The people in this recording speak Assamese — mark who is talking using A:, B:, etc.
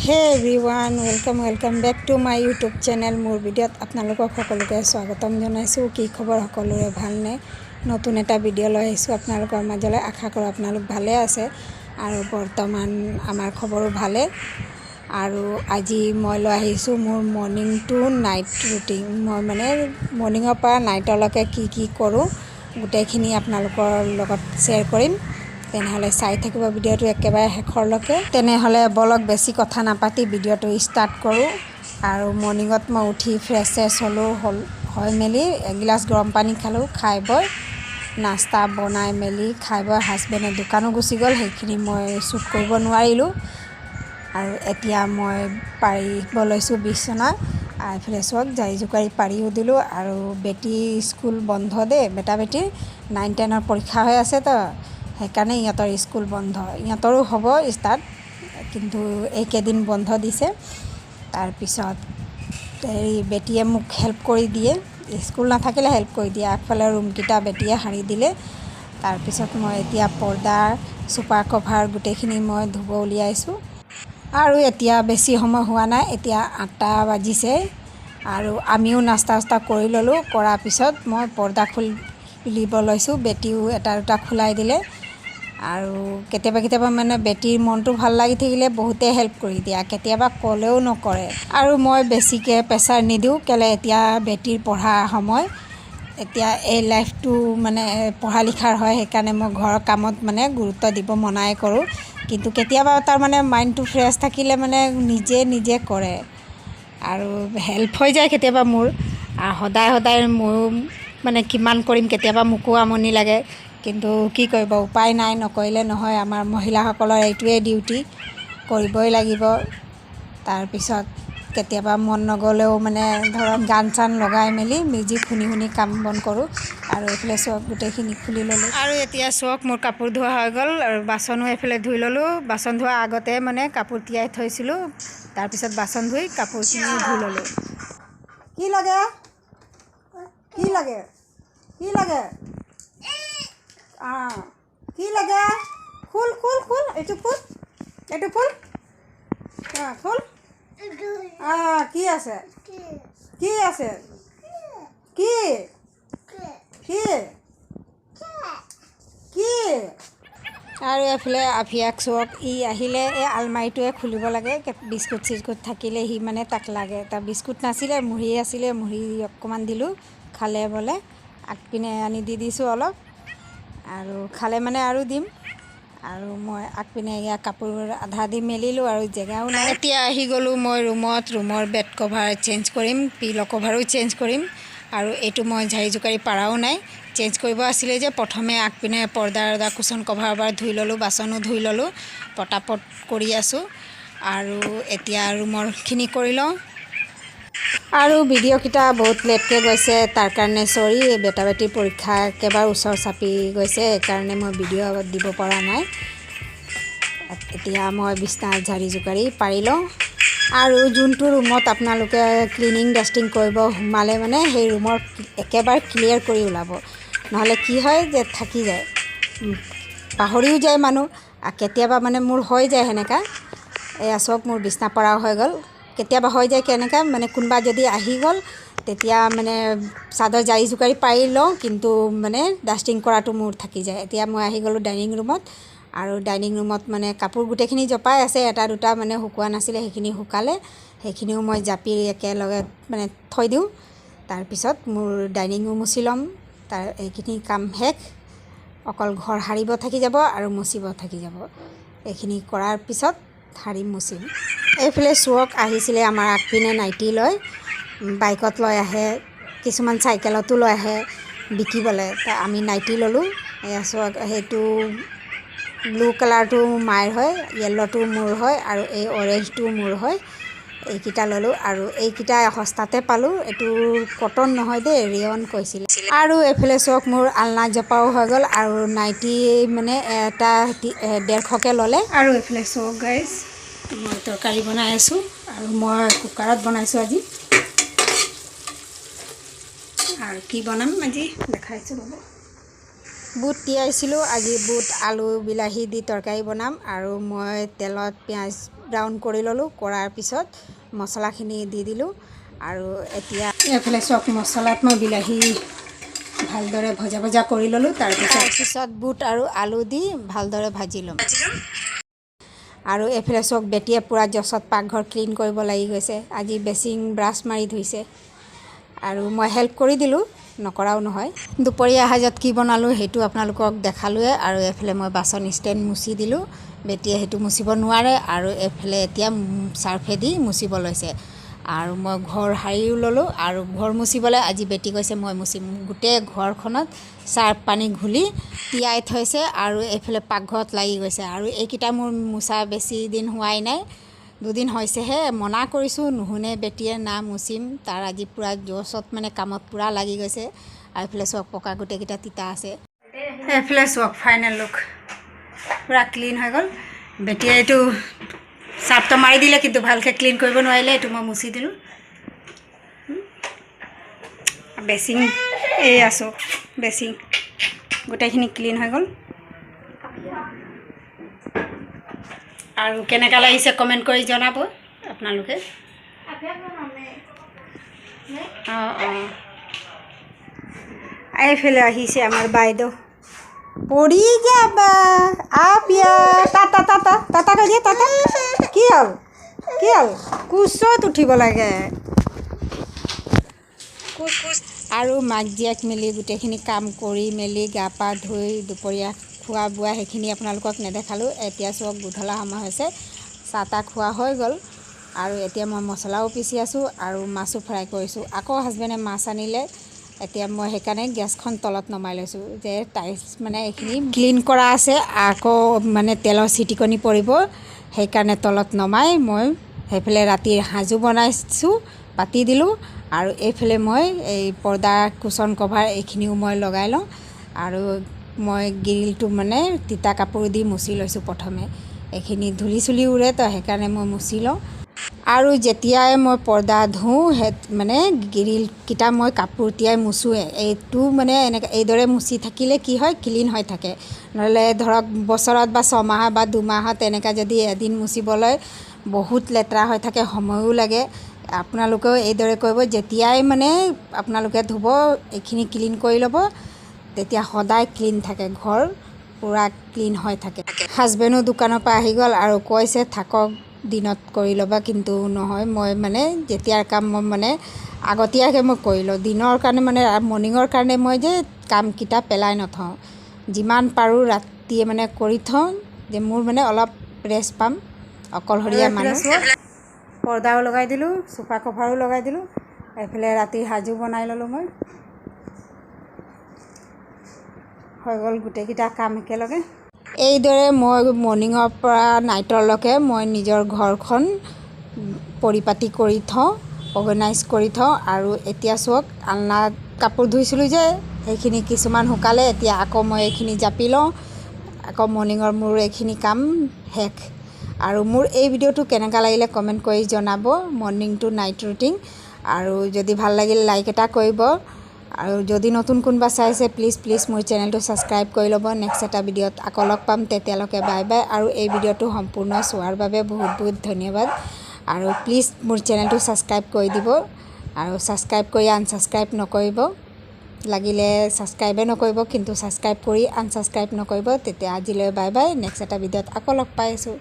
A: হে everyone welcome back to my YouTube channel. মোৰ ভিডিঅ'ত আপোনালোকক সকলোকে স্বাগতম জনাইছোঁ। কি খবৰ, সকলোৰে ভালনে? নতুন এটা ভিডিঅ' লৈ আহিছোঁ আপোনালোকৰ মাজলৈ। আশা কৰোঁ আপোনালোক ভালে আছে আৰু বৰ্তমান আমাৰ খবৰো ভালে। আৰু আজি মই লৈ আহিছোঁ মোৰ মৰ্ণিং টু নাইট ৰুটিন। মই মানে মৰ্ণিঙৰ পৰা নাইটলৈকে কি কৰোঁ গোটেইখিনি আপোনালোকৰ লগত শ্বেয়াৰ কৰিম। তেনেহ'লে চাই থাকিব ভিডিঅ'টো একেবাৰে শেষৰলৈকে। তেনেহ'লে বলক বেছি কথা নাপাতি ভিডিঅ'টো ষ্টাৰ্ট কৰোঁ। আৰু মৰ্ণিঙত মই উঠি ফ্ৰেছ হ'লোঁ, হৈ মেলি এগিলাচ গৰম পানী খালোঁ। খাই বৈ নাস্তা বনাই মেলি খাই বৈ হাজবেণ্ডে দোকানো গুচি গ'ল, সেইখিনি মই শ্বুট কৰিব নোৱাৰিলোঁ। আৰু এতিয়া মই পাৰিব লৈছোঁ বিচনা। এইফালে চাওক, জাৰি জোকাৰি পাৰিও দিলোঁ। আৰু বেটী স্কুল বন্ধ দেই, বেটিৰ 9-10ৰ পৰীক্ষা হৈ আছে তো, সেইকাৰণে ইহঁতৰ স্কুল বন্ধ। ইহঁতৰো হ'ব ষ্টাৰ্ট, কিন্তু এইকেইদিন বন্ধ দিছে। তাৰপিছত বেটীয়ে মোক হেল্প কৰি দিয়ে, স্কুল নাথাকিলে হেল্প কৰি দিয়ে। আগফালে ৰুমকেইটা বেটীয়ে সাৰি দিলে। তাৰপিছত মই এতিয়া পৰ্দাৰ চুপাৰ কভাৰ গোটেইখিনি মই ধুব উলিয়াইছোঁ। আৰু এতিয়া বেছি সময় হোৱা নাই, এতিয়া 8টা বাজিছে। আৰু আমিও নাস্তা কৰি ল'লোঁ। কৰাৰ পিছত মই পৰ্দা খুলিব লৈছোঁ। বেটীও এটা দুটা খোলাই দিলে। আৰু কেতিয়াবা মানে বেটীৰ মনটো ভাল লাগি থাকিলে বহুতে হেল্প কৰি দিয়ে, কেতিয়াবা ক'লেও নকৰে। আৰু মই বেছিকৈ প্ৰেছাৰ নিদিওঁ, কেলৈ এতিয়া বেটীৰ পঢ়াৰ সময়। এতিয়া এই লাইফটো মানে পঢ়া লিখাৰ হয়, সেইকাৰণে মই ঘৰৰ কামত মানে গুৰুত্ব দিব মনাই কৰোঁ। কিন্তু কেতিয়াবা তাৰ মানে মাইণ্ডটো ফ্ৰেছ থাকিলে মানে নিজে কৰে। আৰু হেল্প হৈ যায় কেতিয়াবা মোৰ। আৰু সদায় ময়ো মানে কিমান কৰিম, কেতিয়াবা মোকো আমনি লাগে। কিন্তু কি কৰিব, উপায় নাই, নকৰিলে নহয়। আমাৰ মহিলাসকলৰ এইটোৱে ডিউটি, কৰিবই লাগিব। তাৰপিছত কেতিয়াবা মন নগ'লেও মানে ধৰক গান চান লগাই মেলি মিউজিক শুনি কাম বন কৰোঁ। আৰু এইফালে চব গোটেইখিনি খুলি ল'লোঁ। আৰু এতিয়া চক মোৰ কাপোৰ ধোৱা হৈ গ'ল। আৰু বাচনো এইফালে ধুই ল'লোঁ। বাচন ধোৱা আগতে মানে কাপোৰ তিয়াই থৈছিলোঁ। তাৰপিছত বাচন ধুই কাপোৰখিনি ধুই ল'লোঁ। কি লাগে কি লাগে কি লাগে? খুল এইটো খুল খুল। কি আছে কি? আৰু এইফালে আফিয়াক চক, ই আহিলে এই আলমাৰিটোৱে খুলিব লাগে। বিস্কুট চিস্কুট থাকিলে সি মানে তাক লাগে। তাৰ বিস্কুট নাছিলে, মুড়ি আছিলে, মুড়ি অকণমান দিলোঁ, খালে বোলে। আগপিনে আনি দি দিছোঁ অলপ, আৰু খালে মানে আৰু দিম। আৰু মই আগপিনে এয়া কাপোৰ আধা দি মেলিলোঁ, আৰু জেগাও নাই। এতিয়া আহি গ'লোঁ মই ৰুমৰ বেড কভাৰ চেঞ্জ কৰিম, পিল' কভাৰো চেঞ্জ কৰিম। আৰু এইটো মই জাৰি জোকাৰি পাৰাও নাই, চেঞ্জ কৰিব আছিলে যে। প্ৰথমে আগপিনে পৰ্দাৰ কুচন কভাৰ এবাৰ ধুই ল'লোঁ, বাচনো ধুই ল'লোঁ, পটাপট কৰি আছোঁ। আৰু এতিয়া ৰুমৰখিনি কৰি লওঁ। আৰু ভিডিঅ'কেইটা বহুত লেটকৈ গৈছে, তাৰ কাৰণে চৰি। বেটিৰ পৰীক্ষা একেবাৰে ওচৰ চাপি গৈছে, সেইকাৰণে মই ভিডিঅ' দিব পৰা নাই। এতিয়া মই বিছনা জাৰি জোকাৰি পাৰি লওঁ। আৰু যোনটো ৰুমত আপোনালোকে ক্লিনিং ডাষ্টিং কৰিব সোমালে মানে সেই ৰুমৰ একেবাৰে ক্লিয়াৰ কৰি ওলাব। নহ'লে কি হয় যে থাকি যায়, পাহৰিও যায় মানুহ। কেতিয়াবা মানে মোৰ হৈ যায় সেনেকা। এয়া চব মোৰ বিছনা পৰাও হৈ গ'ল। কেতিয়াবা হৈ যায় কেনেকৈ, মানে কোনোবা যদি আহি গ'ল, তেতিয়া মানে চাদৰ জাৰি জোকাৰি পাৰি লওঁ, কিন্তু মানে ডাষ্টিং কৰাটো মোৰ থাকি যায়। এতিয়া মই আহি গ'লোঁ ডাইনিং ৰুমত। আৰু ডাইনিং ৰুমত মানে কাপোৰ গোটেইখিনি জপাই আছে, এটা দুটা মানে শুকোৱা নাছিলে, সেইখিনি শুকালে। সেইখিনিও মই জাপি একেলগে মানে থৈ দিওঁ। তাৰপিছত মোৰ ডাইনিঙো মুচি ল'ম। এইখিনি কাম শেষ। অকল ঘৰ সাৰিব থাকি যাব আৰু মুচিব থাকি যাব। এইখিনি কৰাৰ পিছত সাৰিম, মুচিম। এইফালে চুৱক আহিছিলে আমাৰ আগপিনে নাইটি লৈ, বাইকত লৈ আহে, কিছুমান চাইকেলতো লৈ আহে বিকিবলৈ। আমি নাইটি ল'লোঁ। এয়া চুৱক, সেইটো ব্লু কালাৰটো মাৰ হয়, য়েল্ল'টো মোৰ হয়, আৰু এই অৰেঞ্জটো মোৰ হয়। এইকেইটা ল'লোঁ। আৰু এইকেইটা সস্তাতে পালোঁ। এইটো কটন নহয় দেই, ৰেয়ন কৈছিলে। আৰু এইফালে চক মোৰ আলনা জপাও হৈ গ'ল। আৰু নাইটি মানে এটা 150কৈ ল'লে। আৰু এইফালে চক গাইজ, মই তৰকাৰী বনাই আছোঁ। আৰু মই কুকাৰত বনাইছোঁ আজি। আৰু কি বনাম আজি দেখাইছোঁ ৰ'ব। বুট তিয়াইছিলোঁ, আজি বুট আলু বিলাহী দি তৰকাৰী বনাম। আৰু মই তেলত পিঁয়াজ ব্ৰাউন কৰি ল'লোঁ। কৰাৰ পিছত মছলাখিনি দি দিলোঁ আৰু এতিয়া এইফালে চব মছলাত মই বিলাহী ভালদৰে ভজা কৰি ল'লোঁ। তাৰপিছত বুট আৰু আলু দি ভালদৰে ভাজি ল'ম। আৰু এইফালে চব বেটিয়ে পূৰা জছত পাকঘৰ ক্লিন কৰিব লাগি গৈছে। আজি বেচিং ব্ৰাছ মাৰি ধুইছে আৰু মই হেল্প কৰি দিলোঁ, নকৰাও নহয়। দুপৰীয়া সাজত কি বনালোঁ সেইটো আপোনালোকক দেখালোৱে। আৰু এইফালে মই বাচন ষ্টেণ্ড মুচি দিলোঁ, বেটিয়ে সেইটো মুচিব নোৱাৰে। আৰু এইফালে এতিয়া চাৰ্ফেদি মুচিব লৈছে আৰু মই ঘৰ সাৰিও ল'লোঁ। আৰু ঘৰ মুচিবলৈ আজি বেটি কৈছে মই মুচিম। গোটেই ঘৰখনত চাৰ্ফ পানী ঘুলি তিয়াই থৈছে আৰু এইফালে পাকঘৰত লাগি গৈছে। আৰু এইকেইটা মোৰ মুচা বেছি দিন হোৱাই নাই, 2 দিন হৈছেহে। মনা কৰিছোঁ নুশুনে বেটিয়ে, না মুচিম। তাৰ আজি পূৰা জছত মানে কামত পূৰা লাগি গৈছে। আৰু এইফালে চক পকা গোটেইকেইটা তিতা আছে। এইফালে চক ফাইনেল লুক পূৰা ক্লিন হৈ গ'ল। বেটিয়ে এইটো চাৰ্ফটো মাৰি দিলে কিন্তু ভালকৈ ক্লিন কৰিব নোৱাৰিলে। এইটো মই মুচি দিলোঁ। বেচিং এই আছোঁ, বেচিং গোটেইখিনি ক্লিন হৈ গ'ল। আৰু কেনেকুৱা লাগিছে কমেণ্ট কৰি জনাব আপোনালোকে। এইফালে আহিছে আমাৰ বাইদেউ। পৰি যাবা আপিয়া টাটা টাটা টাটা কৈ দিয়ে। টাটা কি হ'ল কোচত উঠিব লাগে। আৰু মাক জীয়েক মিলি গোটেইখিনি কাম কৰি মেলি গা পা ধুই দুপৰীয়া খোৱা বোৱা সেইখিনি আপোনালোকক নেদেখালোঁ। এতিয়া চব গধূলা সময় হৈছে, চাহ তাহ খোৱা হৈ গ'ল। আৰু এতিয়া মই মছলাও পিচি আছোঁ আৰু মাছো ফ্ৰাই কৰিছোঁ। আকৌ হাজবেণ্ডে মাছ আনিলে। এতিয়া মই সেইকাৰণে গেছখন তলত নমাই লৈছোঁ যে টাইলছ মানে এইখিনি ক্লিন কৰা আছে, আকৌ মানে তেলৰ চিটিকনি পৰিব। সেইকাৰণে তলত নমাই মই সেইফালে ৰাতিৰ সাজো বনাইছোঁ, পাতি দিলোঁ। আৰু এইফালে মই এই পৰ্দা কুচন কভাৰ এইখিনিও মই লগাই লওঁ। আৰু মই গ্ৰিলটো মানে তিতা কাপোৰ দি মুচি লৈছোঁ প্ৰথমে। এইখিনি ধূলি চুলি উৰে তো সেইকাৰণে মই মুচি লওঁ। আৰু যেতিয়াই মই পৰ্দা ধুওঁ মানে গ্ৰিলকেইটা মই কাপোৰ তিয়াই মুচোৱে। এইটো মানে এনেকৈ এইদৰে মুচি থাকিলে কি হয়, ক্লিন হৈ থাকে। নহ'লে ধৰক বছৰত বা 6 মাহ বা 2 মাহত তেনেকৈ যদি এদিন মুচিবলৈ বহুত লেতেৰা হৈ থাকে, সময়ো লাগে। আপোনালোকেও এইদৰে কৰিব। যেতিয়াই মানে আপোনালোকে ধুব এইখিনি ক্লিন কৰি ল'ব, তেতিয়া সদায় ক্লিন থাকে, ঘৰ পূৰা ক্লিন হৈ থাকে। হাজবেণ্ডো দোকানৰ পৰা আহি গ'ল আৰু কৈছে থাকক দিনত কৰি ল'বা, কিন্তু নহয়, মই মানে যেতিয়াৰ কাম মই মানে আগতীয়াকৈ মই কৰি লওঁ। দিনৰ কাৰণে মানে মৰ্ণিঙৰ কাৰণে মই যে কামকেইটা পেলাই নথওঁ, যিমান পাৰোঁ ৰাতিয়ে মানে কৰি থওঁ, যে মোৰ মানে অলপ ৰেষ্ট পাম। অকলশৰীয়া মানুহ। পৰ্দাও লগাই দিলোঁ, চোফা কভাৰো লগাই দিলোঁ। এইফালে ৰাতিৰ সাজো বনাই ল'লোঁ। মই হৈ গ'ল গোটেইকেইটা কাম একেলগে। এইদৰে মই মৰ্ণিঙৰ পৰা নাইটৰলৈকে মই নিজৰ ঘৰখন পৰিপাতি কৰি থওঁ, অৰ্গেনাইজ কৰি থওঁ। আৰু এতিয়া চাওক, আলনাত কাপোৰ ধুইছিলোঁ যে সেইখিনি কিছুমান শুকালে। এতিয়া আকৌ মই এইখিনি জাপি লওঁ। আকৌ মৰ্ণিঙৰ মোৰ এইখিনি কাম শেষ। আৰু মোৰ এই ভিডিঅ'টো কেনেকুৱা লাগিলে কমেণ্ট কৰি জনাব, মৰ্ণিং টু নাইট ৰুটিন। আৰু যদি ভাল লাগিল লাইক এটা কৰিব। আৰু যদি নতুন কোনোবা চাইছে প্লিজ মোৰ চেনেলটো ছাবস্ক্ৰাইব কৰি ল'ব। নেক্সট এটা ভিডিঅ'ত আকৌ লগ পাম, তেতিয়ালৈকে বাই বাই। আৰু এই ভিডিঅ'টো সম্পূৰ্ণ চোৱাৰ বাবে বহুত ধন্যবাদ। আৰু প্লিজ মোৰ চেনেলটো ছাবস্ক্ৰাইব কৰি দিব। আৰু ছাবস্ক্ৰাইব কৰি আনছাবস্ক্ৰাইব নকৰিব। লাগিলে ছাবস্ক্ৰাইবে নকৰিব, কিন্তু ছাবস্ক্ৰাইব কৰি আনছাবস্ক্ৰাইব নকৰিব। তেতিয়া আজিলৈ বাই বাই। নেক্সট এটা ভিডিঅ'ত আকৌ লগ পাই আছোঁ।